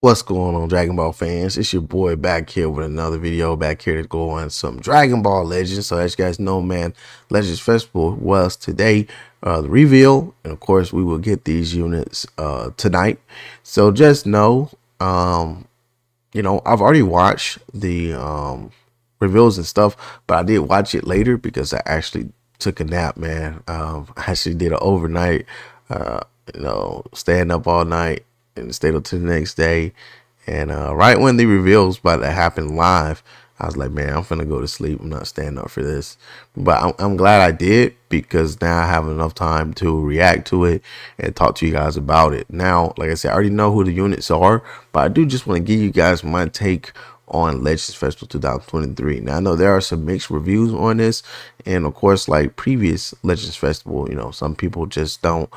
What's going on, Dragon Ball fans? It's your boy back here with another video, back here to go on some Dragon Ball Legends. So as you guys know, man, Legends Festival was today, the reveal, and of course we will get these units tonight. So just know, I've already watched the reveals and stuff, but I did watch it later because I actually took a nap, man. I actually did an overnight, uh, staying up all night and stayed up to the next day. And right when the reveal was about to happen live, I was like, man, I'm finna go to sleep. I'm not staying up for this. But I'm glad I did, because now I have enough time to react to it and talk to you guys about it. Now, like I said, I already know who the units are, but I do just want to give you guys my take on Legends Festival 2023. Now, I know there are some mixed reviews on this, and of course, like previous Legends Festival, some people just don't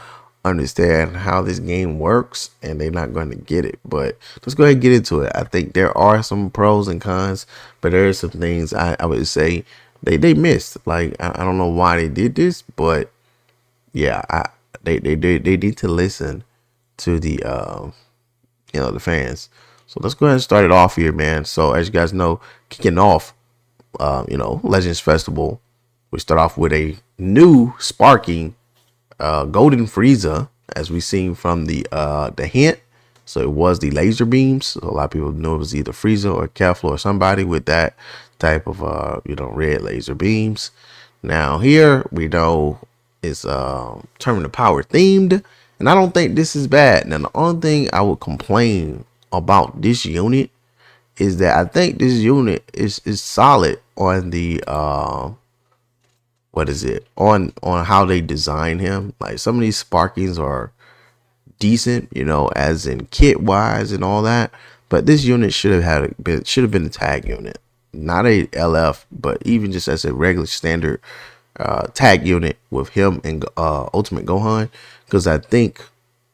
understand how this game works and they're not going to get it. But let's go ahead and get into it. I think there are some pros and cons, but there are some things I would say they missed. Like, I don't know why they did this, but yeah, they need to listen to the the fans. So let's go ahead and start it off here, man. So as you guys know, kicking off Legends Festival, we start off with a new sparking golden Frieza, as we seen from the hint. So it was the laser beams. So a lot of people knew it was either Frieza or Kefla or somebody with that type of red laser beams. Now here we know it's Terminal Power themed, and I don't think this is bad. Now the only thing I would complain about this unit is that I think this unit is solid on the what is it, on how they design him. Like, some of these sparkings are decent, as in kit wise and all that, but this unit should have been a tag unit, not a LF, but even just as a regular standard tag unit with him and Ultimate Gohan, because I think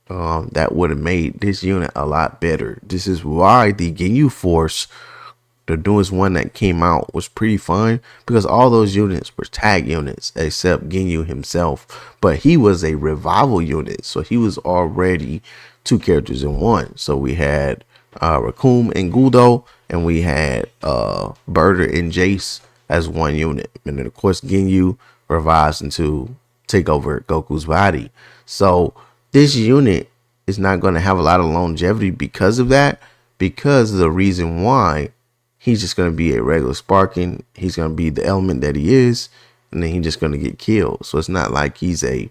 that would have made this unit a lot better. This is why the Ginyu Force, the newest one that came out, was pretty fun, because all those units were tag units except Ginyu himself, but he was a revival unit, so he was already two characters in one. So we had Raccoon and Guldo, and we had Burter and Jace as one unit, and then of course Ginyu revives into take over Goku's body. So this unit is not going to have a lot of longevity because of that, because of the reason why he's just going to be a regular sparking. He's going to be the element that he is, and then he's just going to get killed. So it's not like he's a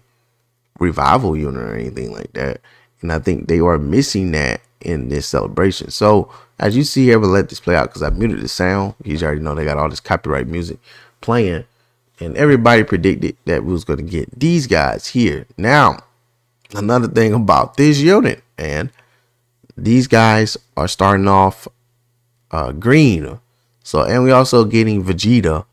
revival unit or anything like that. And I think they are missing that in this celebration. So as you see here, we'll let this play out because I muted the sound. You already know they got all this copyright music playing, and everybody predicted that we was going to get these guys here. Now, another thing about this unit, and these guys are starting off green. So, and we also getting Vegeta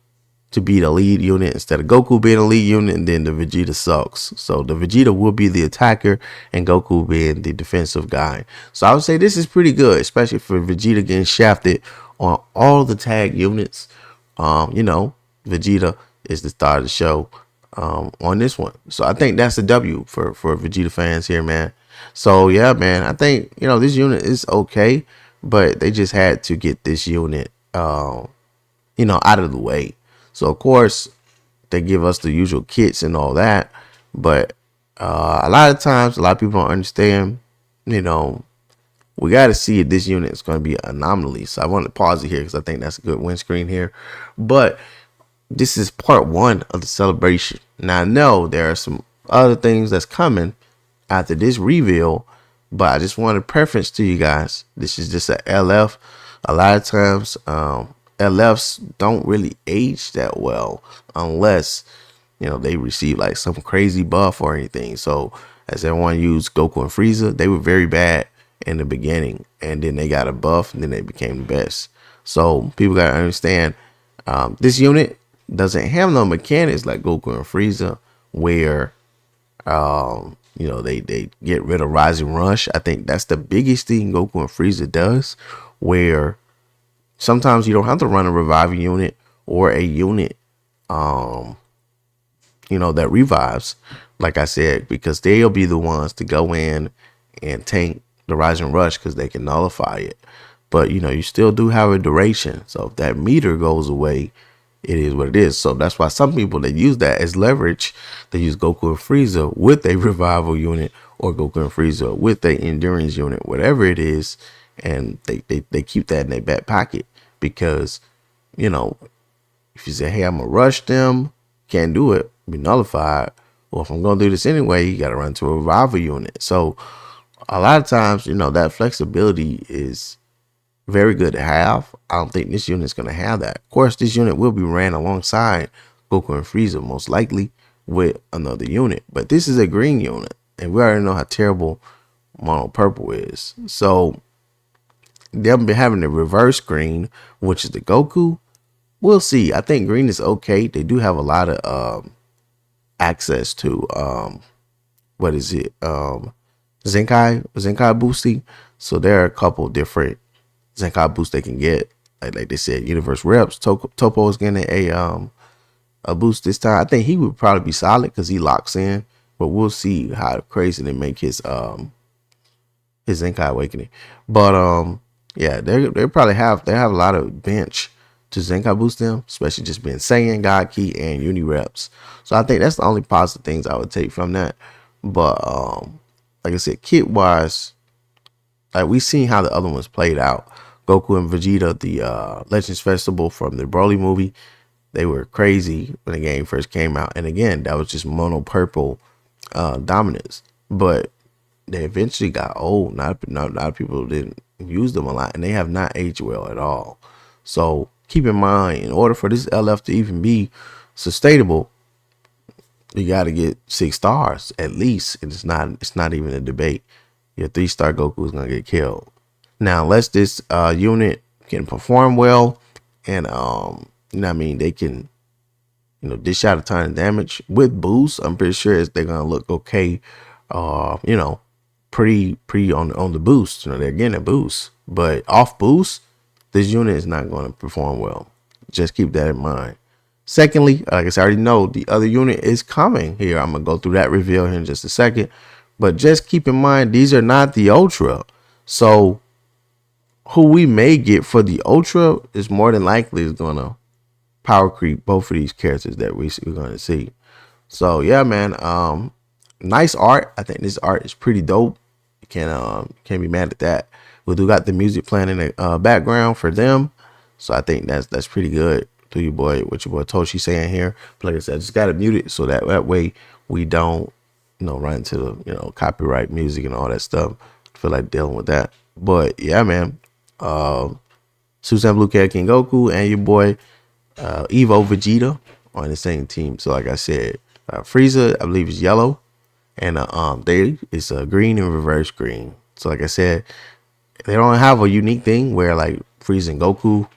to be the lead unit instead of Goku being a lead unit, and then the Vegeta sucks. So the Vegeta will be the attacker and Goku being the defensive guy. So I would say this is pretty good, especially for Vegeta getting shafted on all the tag units. Vegeta is the star of the show on this one. So I think that's a W for Vegeta fans here, man. So yeah, man, I think this unit is okay, but they just had to get this unit out of the way. So of course they give us the usual kits and all that, but a lot of times a lot of people don't understand. We got to see if this unit is going to be an anomaly. So I want to pause it here because I think that's a good windscreen here. But this is part one of the celebration. Now I know there are some other things that's coming after this reveal, but I just want to preference to you guys, this is just a LF. A lot of times LFs don't really age that well unless they receive like some crazy buff or anything. So as everyone used Goku and Frieza, they were very bad in the beginning, and then they got a buff, and then they became the best. So people got to understand, this unit doesn't have no mechanics like Goku and Frieza, where they get rid of Rising Rush. I think that's the biggest thing Goku and Frieza does, where sometimes you don't have to run a reviving unit or a unit that revives, like I said, because they'll be the ones to go in and tank the Rising Rush because they can nullify it. But you know, you still do have a duration. So if that meter goes away, it is what it is. So that's why some people, they use that as leverage. They use Goku and Frieza with a revival unit, or Goku and Frieza with a endurance unit, whatever it is, and they keep that in their back pocket because, you know, if you say, hey, I'm gonna rush them, can't do it, be nullified. Well, if I'm gonna do this anyway, you gotta run to a revival unit. So a lot of times, you know, that flexibility is very good to have. I don't think this unit is going to have that. Of course, this unit will be ran alongside Goku and Frieza, most likely with another unit. But this is a green unit, and we already know how terrible mono purple is. So they'll be having the reverse green, which is the Goku. We'll see. I think green is okay. They do have a lot of access to what is it? Zenkai boosting. So there are a couple different Zenkai boosts they can get. Like they said, Universe Reps. Topo is getting a boost this time. I think he would probably be solid because he locks in. But we'll see how crazy they make his Zenkai Awakening. But yeah, they probably have a lot of bench to Zenkai boost them, especially just being Saiyan, God Key, and Uni Reps. So I think that's the only positive things I would take from that. But like I said, kit wise, like we seen how the other ones played out. Goku and Vegeta, the Legends Festival from the Broly movie, they were crazy when the game first came out. And again, that was just mono purple dominance. But they eventually got old. Not a lot of people didn't use them a lot, and they have not aged well at all. So keep in mind, in order for this LF to even be sustainable, you got to get 6 stars at least. And it's not even a debate. Your 3-star Goku is gonna get killed. Now, unless this unit can perform well, and you know what I mean, they can, you know, dish out a ton of damage with boost. I'm pretty sure they're gonna look okay. You know, pretty on the boost. You know, they're getting a boost, but off boost, this unit is not going to perform well. Just keep that in mind. Secondly, like I said, I already know the other unit is coming here. I'm gonna go through that reveal here in just a second, but just keep in mind these are not the Ultra. So who we may get for the Ultra is more than likely is gonna power creep both of these characters that we're gonna see. So yeah, man. Nice art. I think this art is pretty dope. You can't be mad at that. We do got the music playing in the background for them, so I think that's pretty good. To your boy, what your boy Toshi saying here. But like I said, I just gotta mute it so that way we don't, you know, run into the, you know, copyright music and all that stuff. I feel like dealing with that. But yeah, man. Susan Blue Cat King Goku and your boy Evo Vegeta on the same team. So like I said, Frieza, I believe, is yellow, and they is green and reverse green. So like I said, they don't have a unique thing where like Frieza and Goku,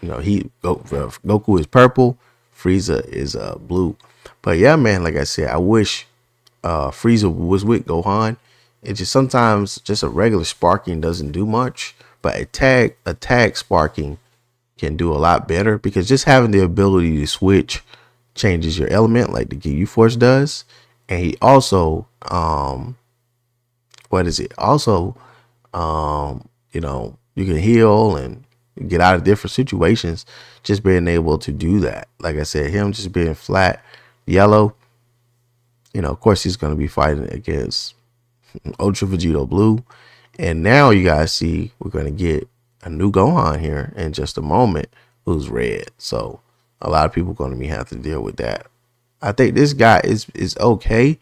you know, Goku is purple, Frieza is blue. But yeah, man, like I said, I wish Frieza was with Gohan. It just sometimes just a regular sparking doesn't do much, but attack sparking can do a lot better, because just having the ability to switch changes your element like the GU Force does. And he also you know, you can heal and get out of different situations just being able to do that. Like I said, him just being flat yellow, you know, of course he's going to be fighting against Ultra Vegeta Blue. And now you guys see we're going to get a new Gohan here in just a moment who's red. So a lot of people going to be have to deal with that. I think this guy is okay,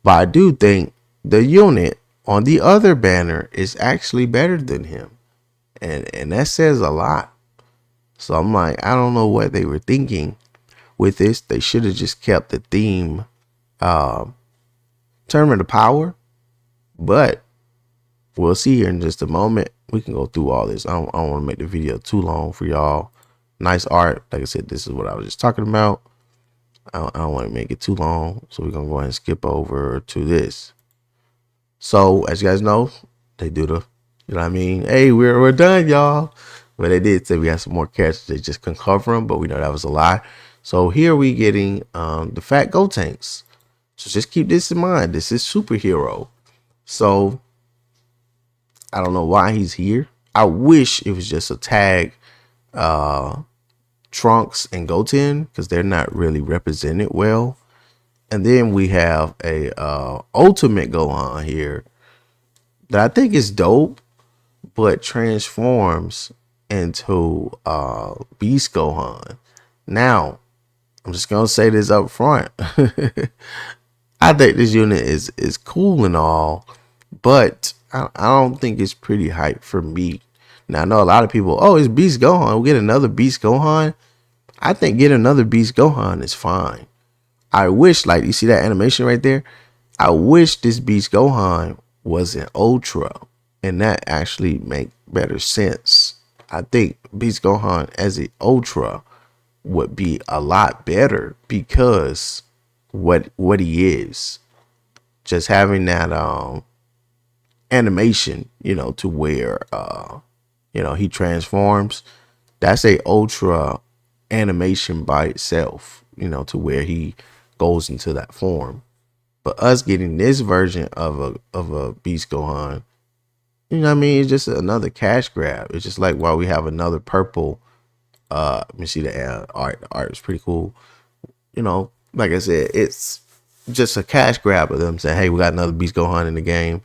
but I do think the unit on the other banner is actually better than him. And that says a lot. So I'm like, I don't know what they were thinking with this. They should have just kept the theme Tournament of Power. But we'll see here in just a moment. We can go through all this. I don't want to make the video too long for y'all. Nice art. Like I said, this is what I was just talking about. I don't want to make it too long. So we're going to go ahead and skip over to this. So as you guys know, they do the, you know what I mean? Hey, we're done, y'all. But they did say we have some more characters. They just couldn't cover them, but we know that was a lie. So here we getting the Fat Go Tanks. So just keep this in mind. This is superhero. So I don't know why he's here. I wish it was just a tag Trunks and Goten because they're not really represented well. And then we have a Ultimate Gohan here that I think is dope, but transforms into Beast Gohan. Now, I'm just gonna say this up front. I think this unit is cool and all, but I don't think it's pretty hype for me. Now I know a lot of people, oh, it's Beast Gohan. We'll get another Beast Gohan. I think getting another Beast Gohan is fine. I wish, like you see that animation right there. I wish this Beast Gohan was an Ultra, and that actually make better sense. I think Beast Gohan as an Ultra would be a lot better because what he is, just having that animation, to where he transforms. That's a Ultra animation by itself, to where he goes into that form. But us getting this version of a Beast Gohan, what I mean, it's just another cash grab. It's just like while we have another purple. Let me see the art. The art is pretty cool. Like I said, it's just a cash grab of them saying, "Hey, we got another Beast Gohan in the game.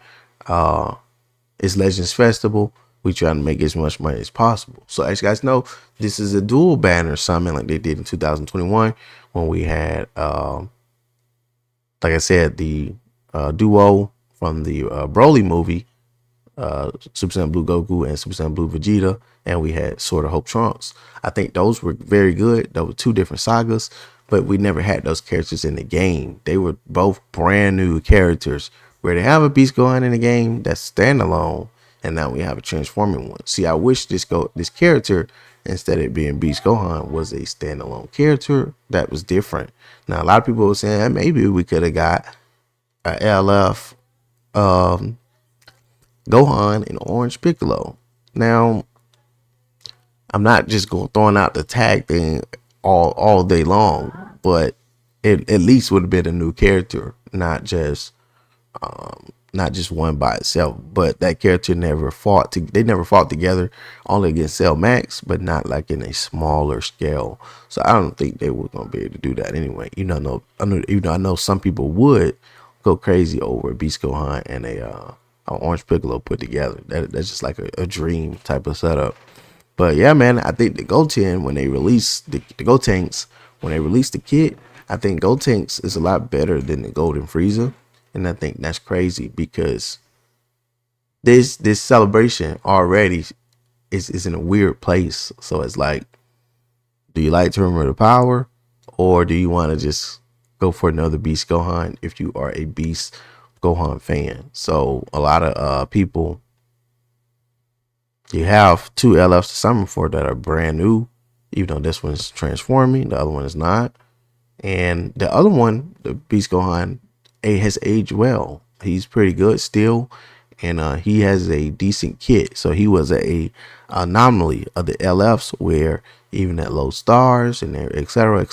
It's Legends Festival. We trying to make as much money as possible." So as you guys know, this is a dual banner summon like they did in 2021 when we had, like I said, the duo from the Broly movie, Super Saiyan Blue Goku and Super Saiyan Blue Vegeta, and we had Sword of Hope Trunks. I think those were very good. Those were two different sagas, but we never had those characters in the game. They were both brand new characters. Where they have a Beast Gohan in the game that's standalone, and now we have a transforming one. See, I wish this character, instead of being Beast Gohan, was a standalone character that was different. Now, a lot of people were saying maybe we could have got a LF Gohan and Orange Piccolo. Now, I'm not just going throwing out the tag thing all day long, but it at least would have been a new character, not just one by itself. But that character never fought. They never fought together, only against Cell Max, but not like in a smaller scale. So I don't think they were gonna be able to do that anyway. I know some people would go crazy over Beast Gohan and a Orange Piccolo put together. That's just like a dream type of setup. But yeah, man, I think the Goten, when they released the Gotenks, when they released the kit, I think Gotenks is a lot better than the Golden Frieza. And I think that's crazy because this celebration already is in a weird place. So it's like, do you like to remember the power, or do you want to just go for another Beast Gohan if you are a Beast Gohan fan? So a lot of people, you have two LFs to summon for that are brand new, even though this one's transforming, the other one is not. And the other one, the Beast Gohan, has aged well. He's pretty good still, and he has a decent kit. So he was a anomaly of the LFs, where even at low stars and etc.,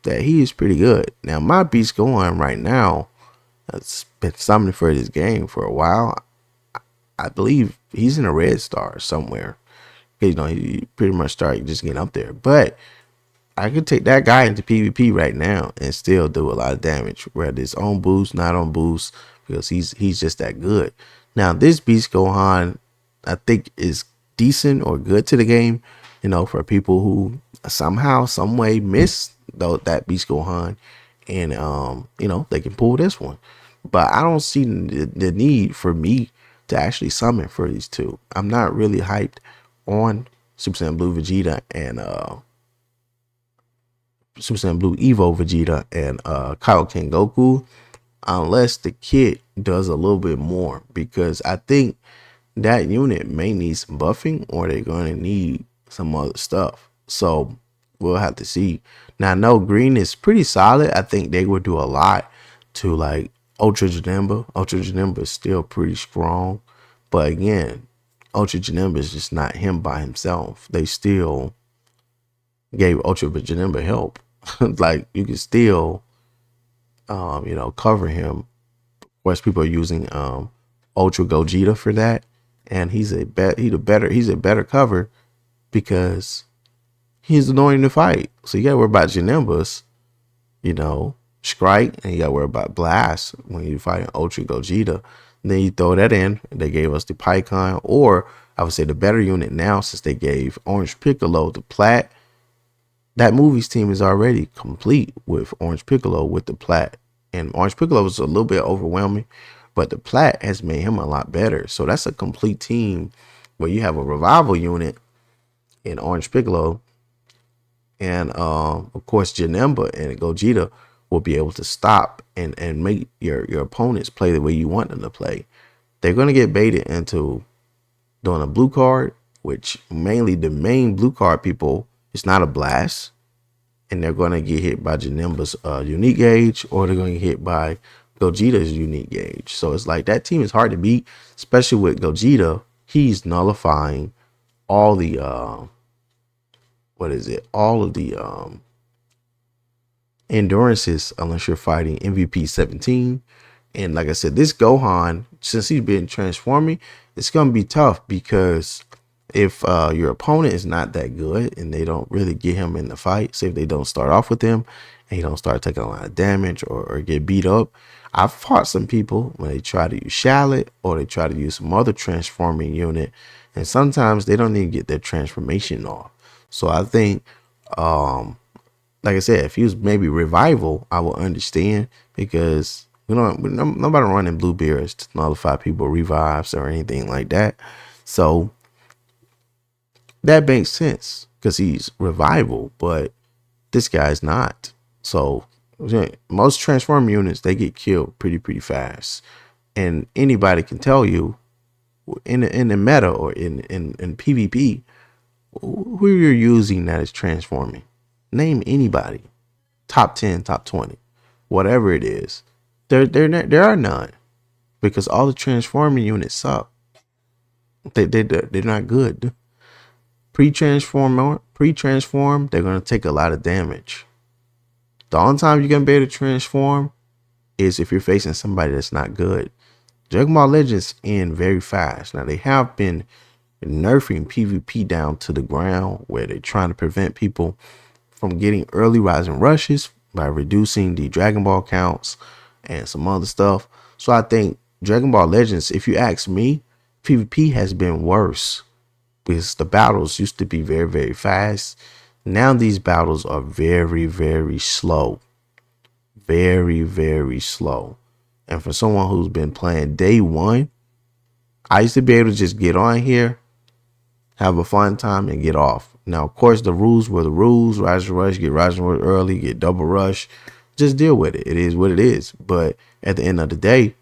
that he is pretty good. Now my Beast Gohan right now has been summoning for this game for a while. I believe he's in a red star somewhere. He pretty much started just getting up there, but I could take that guy into PvP right now and still do a lot of damage, whether it's on boost, not on boost, because he's just that good. Now this Beast Gohan, I think, is decent or good to the game, for people who somehow, some way miss that Beast Gohan, and they can pull this one. But I don't see the need for me to actually summon for these two. I'm not really hyped on Super Saiyan Blue Vegeta and Super Saiyan Blue Evo Vegeta and Kaioken Goku, unless the kit does a little bit more, because I think that unit may need some buffing, or they're going to need some other stuff. So we'll have to see. Now, I know green is pretty solid. I think they would do a lot to like Ultra Janemba. Ultra Janemba is still pretty strong, but again, Ultra Janemba is just not him by himself. They still gave Ultra Janemba help. Like, you can still cover him. Of course, people are using Ultra Gogeta for that. and he's a better cover because he's annoying to fight. So you gotta worry about Janimbus, Strike, and you gotta worry about Blast when you fight Ultra Gogeta. And then you throw that in. They gave us the Pycon, or I would say the better unit now, since they gave Orange Piccolo the Plat. That movie's team is already complete with Orange Piccolo with the Plat. And Orange Piccolo was a little bit overwhelming, but the Plat has made him a lot better. So that's a complete team where you have a revival unit in Orange Piccolo. And of course, Janemba and Gogeta will be able to stop and make your opponents play the way you want them to play. They're going to get baited into doing a blue card, which mainly the main blue card people, it's not a Blast. And they're going to get hit by Janemba's unique gauge, or they're going to get hit by Gogeta's unique gauge. So it's like that team is hard to beat, especially with Gogeta. He's nullifying all the all of the endurances unless you're fighting MVP 17. And like I said, this Gohan, since he's been transforming, it's gonna be tough, because if your opponent is not that good and they don't really get him in the fight, say if they don't start off with him and he don't start taking a lot of damage or get beat up. I've fought some people when they try to use Shallot or they try to use some other transforming unit, and sometimes they don't even get their transformation off. So I think, like I said, if he was maybe Revival, I would understand, because nobody running Bluebeards to nullify people revives or anything like that. So that makes sense because he's Revival, but this guy's not. So most transform units, they get killed pretty fast, and anybody can tell you in the meta or in PvP who you're using that is transforming. Name anybody, top 10, top 20, whatever it is. There are none, because all the transforming units suck. They're not good. Pre-transform, they're gonna take a lot of damage. The only time you're gonna be able to transform is if you're facing somebody that's not good. Dragon Ball Legends end very fast. Now they have been nerfing PvP down to the ground, where they're trying to prevent people from getting early rising rushes by reducing the Dragon Ball counts and some other stuff. So I think Dragon Ball Legends, if you ask me, PvP has been worse, because the battles used to be very fast. Now these battles are very slow. Very slow. And for someone who's been playing day one, I used to be able to just get on here, have a fun time, and get off. Now, of course, the rules were the rules. Rise and rush, get rise and rush early, get double rush. Just deal with it. It is what it is. But at the end of the day,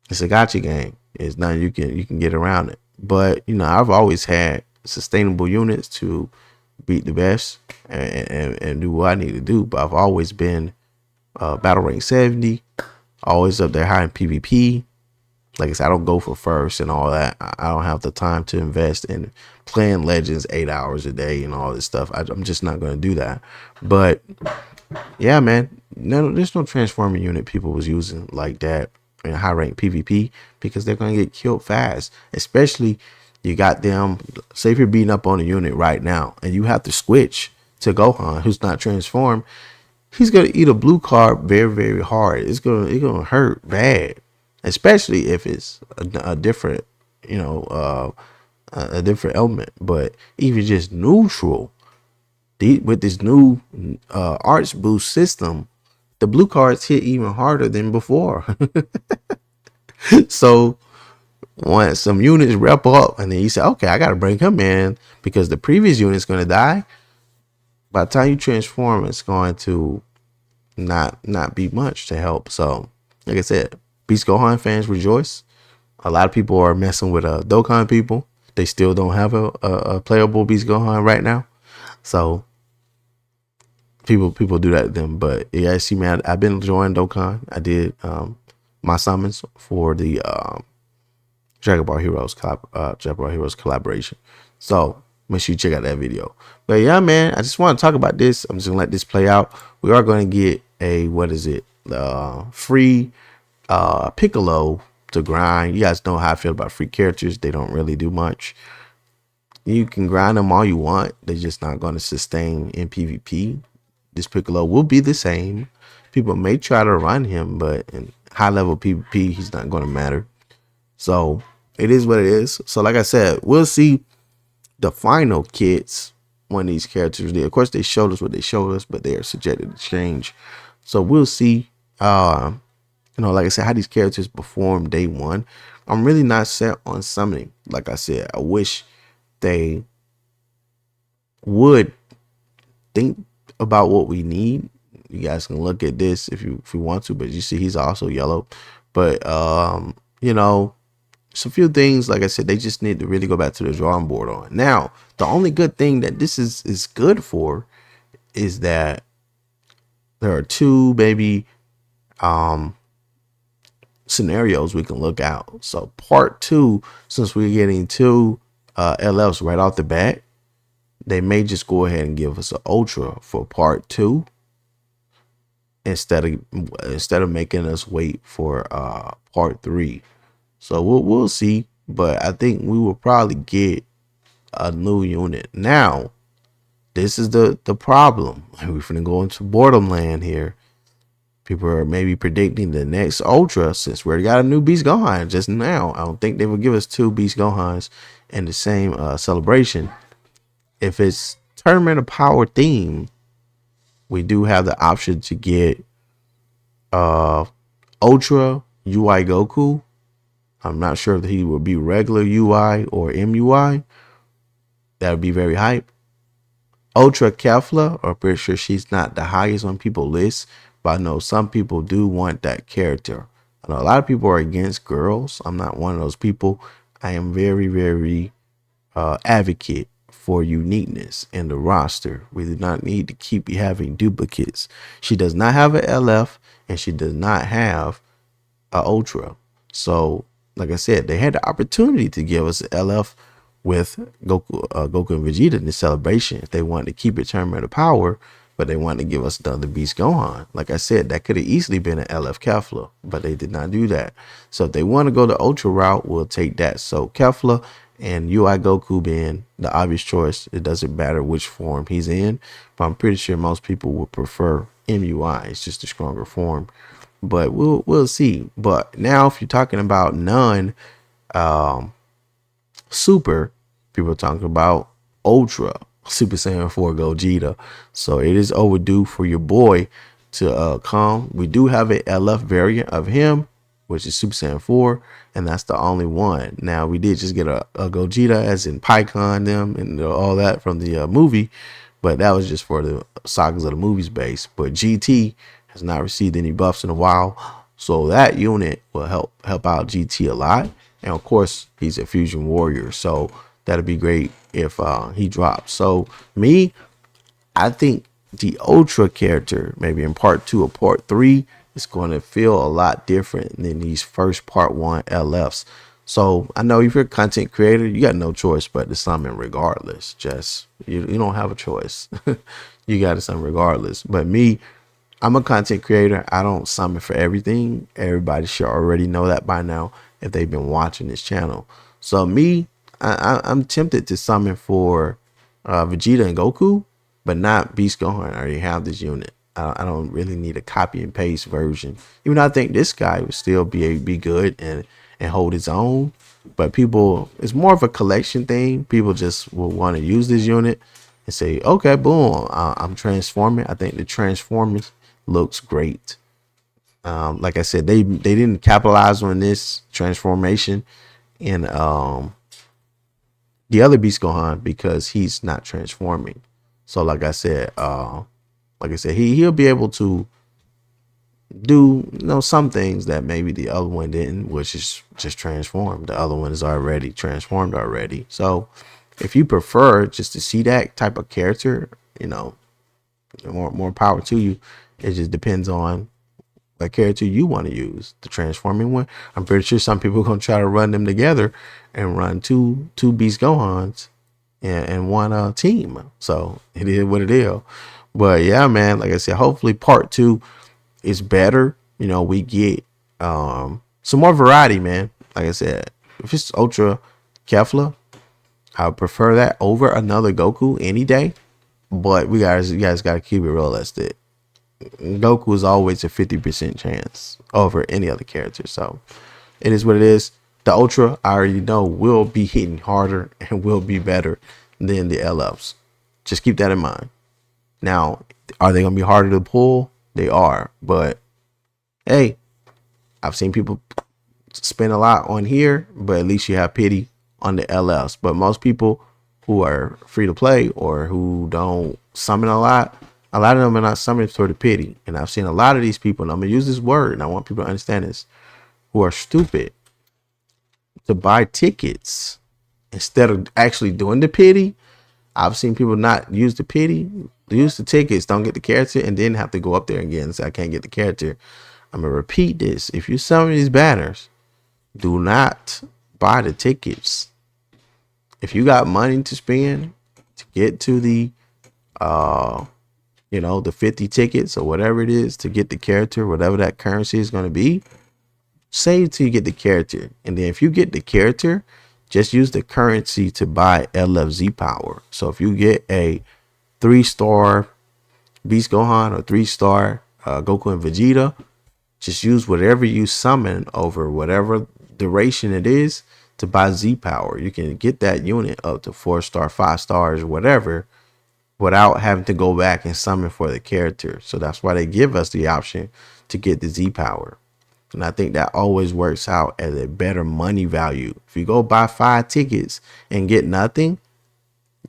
it's a gotcha game. It's not you can get around it. But I've always had sustainable units to beat the best and do what I need to do. But I've always been battle rank 70, always up there high in PvP. Like I said, I don't go for first and all that. I don't have the time to invest in playing Legends 8 hours a day and all this stuff. I'm just not going to do that. But yeah, man, there's no transforming unit people was using like that in high rank PvP, because they're going to get killed fast. Especially you got them, say if you're beating up on a unit right now and you have to switch to Gohan, who's not transformed, he's going to eat a blue card very hard. It's going to hurt bad. Especially if it's a different, a different element. But even just neutral, with this new arts boost system, the blue cards hit even harder than before. So once some units rep up, and then you say, okay, I got to bring him in because the previous unit's going to die. By the time you transform, it's going to not be much to help. So, like I said, Beast Gohan fans rejoice. A lot of people are messing with Dokkan people. They still don't have a playable Beast Gohan right now. So people do that to them. But yeah, see, man, I've been enjoying Dokkan. I did my summons for the Dragon Ball Heroes collaboration. So make sure you check out that video. But yeah, man, I just want to talk about this. I'm just gonna let this play out. We are going to get a free Piccolo to grind. You guys know how I feel about free characters. They don't really do much. You can grind them all you want. They're just not going to sustain in PvP. This Piccolo will be the same. People may try to run him, but in high level PvP, he's not going to matter. So it is what it is. So like I said, we'll see the final kits when these characters did. Of course, they showed us what they showed us, but they are subjected to change. So we'll see, like I said, how these characters perform day one. I'm really not set on summoning. Like I said, I wish they would think about what we need. You guys can look at this if you want to, but you see he's also yellow. But it's a few things, like I said, they just need to really go back to the drawing board on. Now, the only good thing that this is good for is that there are two maybe scenarios we can look out. So part 2, since we're getting 2 LFs right off the bat, they may just go ahead and give us an ultra for part 2 instead of making us wait for part 3. So we'll see, but I think we will probably get a new unit. Now, this is the problem. We're finna go into boredom land here. People are maybe predicting the next ultra, since we already got a new Beast Gohan just now. I don't think they will give us 2 Beast Gohans in the same celebration. If it's Tournament of Power theme, we do have the option to get Ultra UI Goku. I'm not sure if he will be regular UI or MUI. That would be very hype. Ultra Kefla, I'm pretty sure she's not the highest on people's list, but I know some people do want that character. I know a lot of people are against girls. I'm not one of those people. I am very, very advocate for uniqueness in the roster. We do not need to keep having duplicates. She does not have an LF, and she does not have an Ultra. So, like I said, they had the opportunity to give us an LF with Goku and Vegeta in the celebration if they wanted to keep it Tournament of Power, but they wanted to give us another Beast Gohan. Like I said, that could have easily been an LF Kefla, but they did not do that. So if they want to go the Ultra route, we'll take that. So Kefla and UI Goku being the obvious choice. It doesn't matter which form he's in, but I'm pretty sure most people would prefer MUI. It's just a stronger form, but we'll see. But now, if you're talking about non super, people are talking about Ultra Super Saiyan 4 Gogeta. So it is overdue for your boy to come. We do have a LF variant of him, which is Super Saiyan 4, and that's the only one. Now, we did just get a Gogeta, as in Pycon them and all that from the movie, but that was just for the sagas of the movies base. But GT has not received any buffs in a while, so that unit will help out GT a lot. And of course, he's a fusion warrior, so that'd be great if he drops. So I think the Ultra character, maybe in part 2 or part 3, is going to feel a lot different than these first part 1 LFs. So I know if you're a content creator, you got no choice but to summon regardless. Just you don't have a choice. You got to summon regardless. But I'm a content creator. I don't summon for everything. Everybody should already know that by now if they've been watching this channel. So I'm tempted to summon for Vegeta and Goku, but not Beast Gohan. I already have this unit. I don't really need a copy and paste version. Even though I think this guy would still be good and hold his own. But it's more of a collection thing. People just will want to use this unit and say, okay, boom, I'm transforming. I think the transforming looks great. Like I said, they didn't capitalize on this transformation in the other Beast Gohan because he's not transforming. So like I said, he'll be able to do some things that maybe the other one didn't, which is just transform. The other one is already transformed already. So if you prefer just to see that type of character, more power to you. It just depends on what character you want to use. The transforming one, I'm pretty sure some people are gonna try to run them together and run two Beast Gohans and one team. So it is what it is. But yeah, man, like I said, hopefully part 2 is better. We get some more variety, man. Like I said, if it's Ultra Kefla, I would prefer that over another Goku any day. But you guys gotta keep it realistic. Goku is always a 50% chance over any other character. So it is what it is. The Ultra, I already know, will be hitting harder and will be better than the LFs. Just keep that in mind. Now, are they going to be harder to pull? They are. But hey, I've seen people spend a lot on here, but at least you have pity on the LFs. But most people who are free to play or who don't summon a lot of them are not summoning for the pity. And I've seen a lot of these people, and I'm going to use this word, and I want people to understand this, who are stupid to buy tickets instead of actually doing the pity. I've seen people not use the pity, use the tickets, don't get the character, and then have to go up there again and say, I can't get the character. I'm going to repeat this. If you summon these banners, do not buy the tickets. If you got money to spend to get to the, the 50 tickets or whatever it is to get the character, whatever that currency is going to be, save till you get the character. And then if you get the character, just use the currency to buy LFZ power. So if you get a 3-star Beast Gohan or 3-star Goku and Vegeta, just use whatever you summon over whatever duration it is to buy Z power. You can get that unit up to 4-star, 5 stars, whatever, without having to go back and summon for the character. So that's why they give us the option to get the Z power. And I think that always works out as a better money value. If you go buy 5 tickets and get nothing,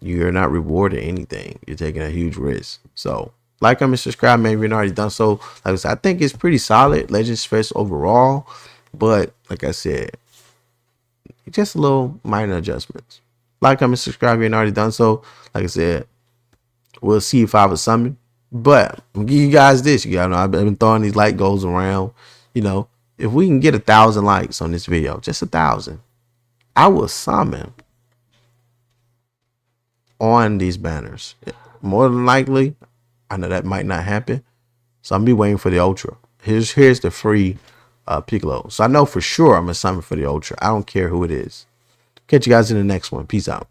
you're not rewarded anything. You're taking a huge risk. So like, comment, subscribe, man, if you're not already done so. Like I said, I think it's pretty solid Legends Fest overall. But like I said, just a little minor adjustments. Like, comment, subscribe if you're not already done so. Like I said, we'll see if I have a summon. But I'm give you guys this. You know, I've been throwing these like goals around. You know, if we can get 1,000 likes on this video, just 1,000, I will summon on these banners. More than likely, I know that might not happen, so I'm be waiting for the Ultra. Here's the free Piccolo. So I know for sure I'm gonna summon for the Ultra. I don't care who it is. Catch you guys in the next one. Peace out.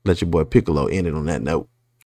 Let your boy Piccolo end it on that note.